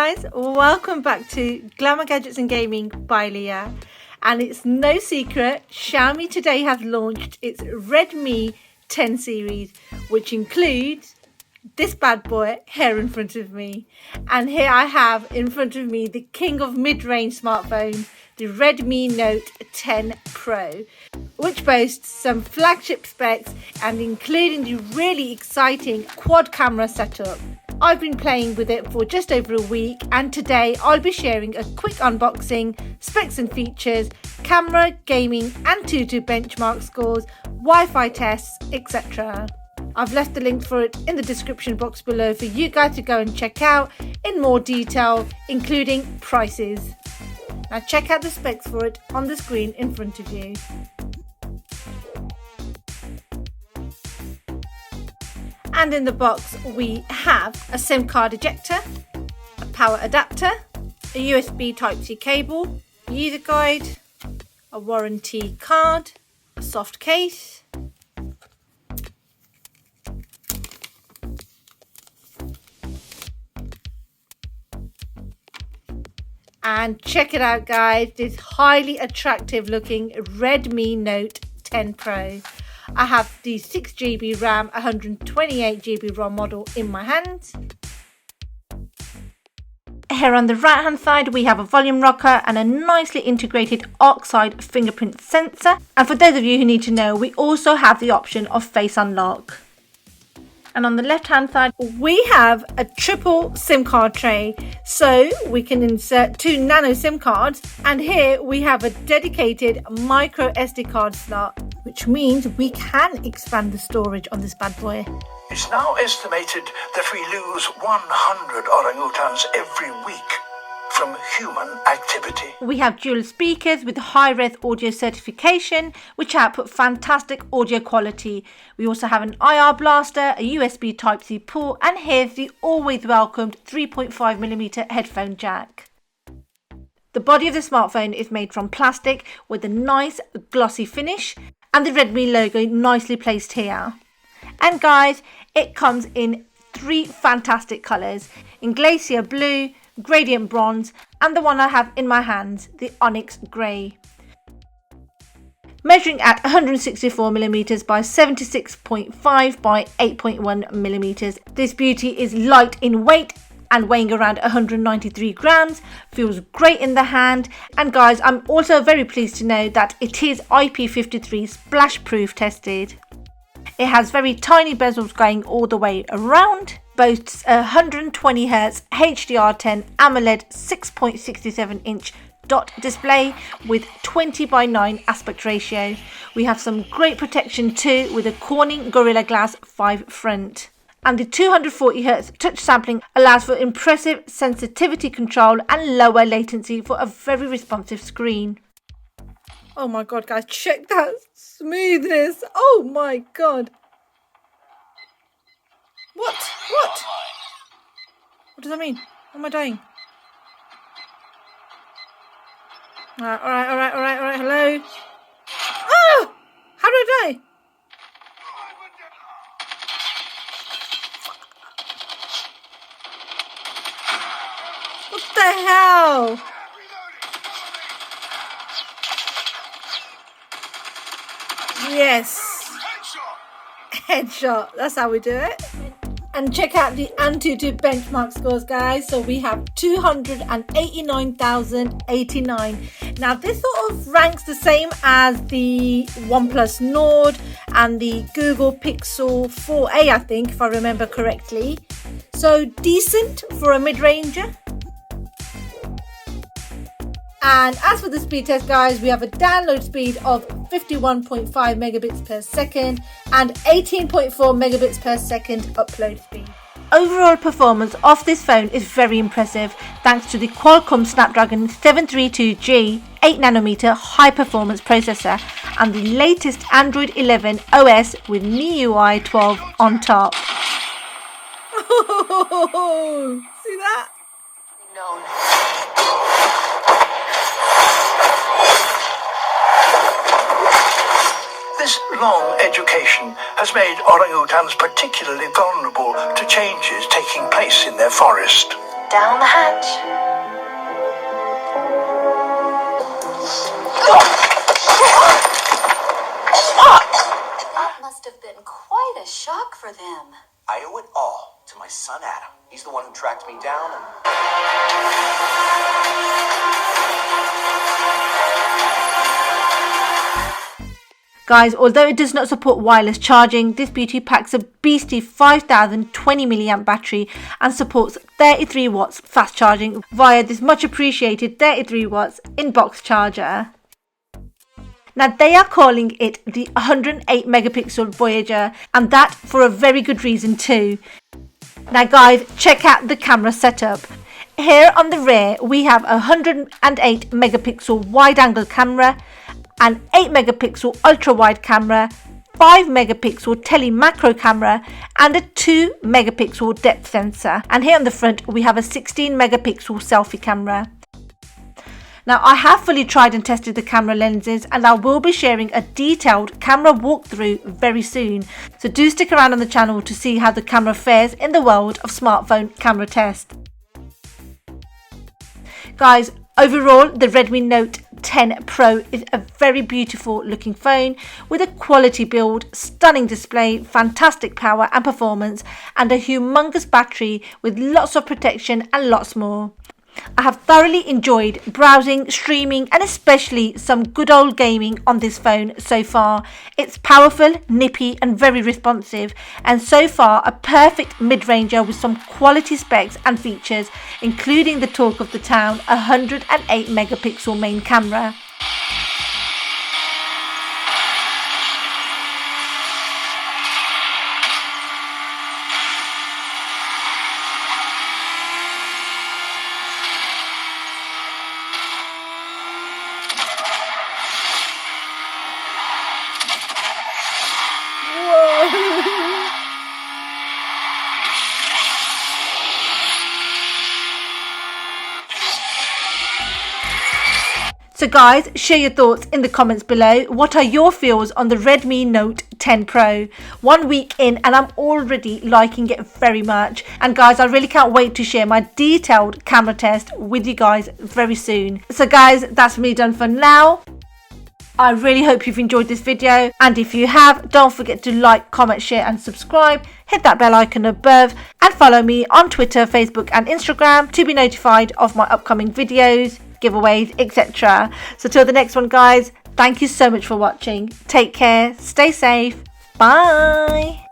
guys, welcome back to Glamour Gadgets and Gaming by Leah. And it's no secret, Xiaomi today has launched its Redmi 10 series, which includes this bad boy here in front of me. And here I have in front of me the king of mid-range smartphone, the Redmi Note 10 Pro, which boasts some flagship specs and including the really exciting quad camera setup. I've been playing with it for just over a week, and today I'll be sharing a quick unboxing, specs and features, camera, gaming, Antutu Benchmark scores, Wi-Fi tests, etc. I've left the link for it in the description box below for you guys to go and check out in more detail, including prices. Now check out the specs for it on the screen in front of you. And in the box we have a SIM card ejector, a power adapter, a USB Type-C cable, a user guide, a warranty card, a soft case, and check it out guys, this highly attractive looking Redmi Note 10 Pro. I have the 6GB RAM, 128GB ROM model in my hands. Here on the right hand side we have a volume rocker and a nicely integrated oxide fingerprint sensor. And for those of you who need to know, we also have the option of face unlock. And on the left hand side we have a triple SIM card tray, so we can insert 2 nano SIM cards, and here we have a dedicated micro SD card slot, which means we can expand the storage on this bad boy. It's now estimated that we lose 100 orangutans every week from human activity. We have dual speakers with high-res audio certification, which output fantastic audio quality. We also have an IR blaster, a USB Type-C port, and here's the always welcomed 3.5mm headphone jack. The body of the smartphone is made from plastic with a nice glossy finish, and the Redmi logo nicely placed here. And guys, it comes in 3 fantastic colours, in glacier blue, gradient bronze, and the one I have in my hands, the onyx grey. Measuring at 164mm by 76.5 by 8.1mm, this beauty is light in weight and weighing around 193 grams, feels great in the hand, and guys, I'm also very pleased to know that it is IP53 splash proof tested. It has very tiny bezels going all the way around, boasts a 120Hz HDR10 AMOLED 6.67 inch dot display with 20:9 aspect ratio. We have some great protection too with a Corning Gorilla Glass 5 front. And the 240Hz touch sampling allows for impressive sensitivity control and lower latency for a very responsive screen. Oh my god guys, check that smoothness. Oh my god. What? What does that mean? Am I dying? Alright, hello? Oh! How do I die? What the hell? Yes. Headshot. That's how we do it. And check out the Antutu Benchmark scores, guys. So we have 289,089. Now this sort of ranks the same as the OnePlus Nord and the Google Pixel 4a, I think, if I remember correctly. So decent for a mid-ranger. And as for the speed test, guys, we have a download speed of 51.5 megabits per second and 18.4 megabits per second upload speed. Overall performance of this phone is very impressive thanks to the Qualcomm Snapdragon 732G 8nm high performance processor and the latest Android 11 OS with MIUI 12 on top. Oh, see that? No. This long education has made orangutans particularly vulnerable to changes taking place in their forest. Down the hatch. That must have been quite a shock for them. I owe it all to my son Adam. He's the one who tracked me down and... Guys, although it does not support wireless charging, this beauty packs a beastly 5020 milliamp battery and supports 33 watts fast charging via this much appreciated 33 watts in-box charger. Now they are calling it the 108 megapixel Voyager, and that for a very good reason too. Now guys, check out the camera setup. Here on the rear we have a 108 megapixel wide angle camera, an 8 megapixel ultra wide camera, 5 megapixel tele macro camera and a 2 megapixel depth sensor. And here on the front we have a 16 megapixel selfie camera. Now I have fully tried and tested the camera lenses, and I will be sharing a detailed camera walkthrough very soon. So do stick around on the channel to see how the camera fares in the world of smartphone camera test. Guys, overall the Redmi Note 10 Pro is a very beautiful looking phone with a quality build, stunning display, fantastic power and performance, and a humongous battery with lots of protection and lots more. I have thoroughly enjoyed browsing, streaming and especially some good old gaming on this phone so far. It's powerful, nippy and very responsive, and so far a perfect mid-ranger with some quality specs and features, including the talk of the town 108 megapixel main camera. So guys, share your thoughts in the comments below. What are your feels on the Redmi Note 10 Pro? 1 week in and I'm already liking it very much. And guys, I really can't wait to share my detailed camera test with you guys very soon. So guys, that's me done for now. I really hope you've enjoyed this video, and if you have, don't forget to like, comment, share and subscribe. Hit that bell icon above and follow me on Twitter, Facebook and Instagram to be notified of my upcoming videos, giveaways, etc. So till the next one guys, thank you so much for watching. Take care, stay safe, bye.